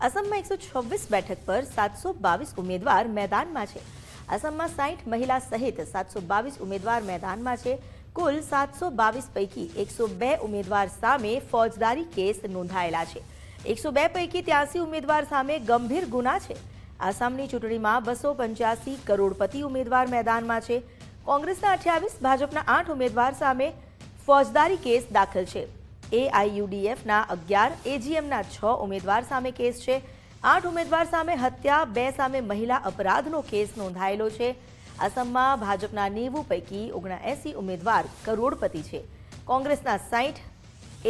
असमમાં 126 બેઠક પર 722 ઉમેદવાર મેદાનમાં છે। असमમાં 60 મહિલા સહિત 722 ઉમેદવાર મેદાનમાં છે। કુલ 722 પૈકી 102 ઉમેદવાર સામે ફોજદારી કેસ નોંધાયેલા છે। 102 પૈકી 83 ઉમેદવાર સામે ગંભીર ગુના છે। આસામની ચૂંટણીમાં 285 કરોડપતિ ઉમેદવાર મેદાનમાં છે। કોંગ્રેસના 28, ભાજપના 8 ઉમેદવાર સામે ફોજદારી કેસ દાખલ છે। એઆઈયુડીએફના 11, એજીએમના 6 ઉમેદવાર સામે કેસ છે। 8 ઉમેદવાર સામે હત્યા, 2 સામે મહિલા અપરાધનો કેસ નોંધાયેલો છે। આસામમાં ભાજપના 90 પૈકી 79 ઉમેદવાર કરોડપતિ છે। કોંગ્રેસના 60,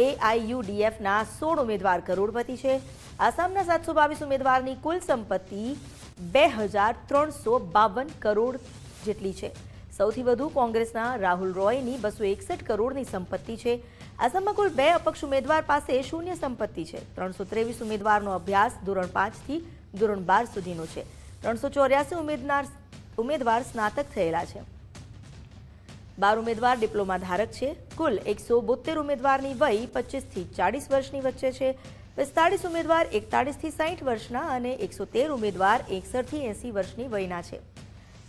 એઆઈયુડીએફના 16 ઉમેદવાર કરોડપતિ છે। આસામના 722 ઉમેદવારની કુલ સંપત્તિ 2352 કરોડ જેટલી છે। સૌથી વધુ કોંગ્રેસના રાહુલ રોયની 261 કરોડની સંપત્તિ છે। આસામમાં કુલ 2 અપક્ષ ઉમેદવાર પાસે શૂન્ય સંપત્તિ છે। 323 ઉમેદવારનો અભ્યાસ ધોરણ 5 થી ધોરણ 12 સુધીનો છે। 384 ઉમેદવાર સ્નાતક થયેલા છે। 12 ઉમેદવાર ડિપ્લોમા ધારક છે। કુલ 172 ઉમેદવારની વય 25 થી 40 વર્ષની વચ્ચે છે। 45 ઉમેદવાર 41 થી 60 વર્ષના અને 113 ઉમેદવાર 61 થી 80 વર્ષની વયના છે।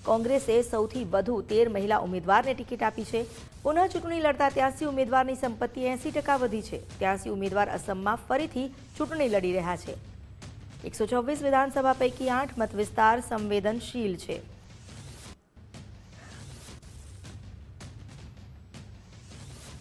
કોંગ્રેસે સૌથી વધુ 13 મહિલા ઉમેદવારને ટિકિટ આપી છે। પુનઃ ચૂંટણી લડતા 83 ઉમેદવારની સંપત્તિ 80% વધી છે। 83 ઉમેદવાર અસમમાં ફરીથી ચૂંટણી લડી રહ્યા છે। 124 વિધાનસભા પૈકી 8 મત વિસ્તાર સંવેદનશીલ છે।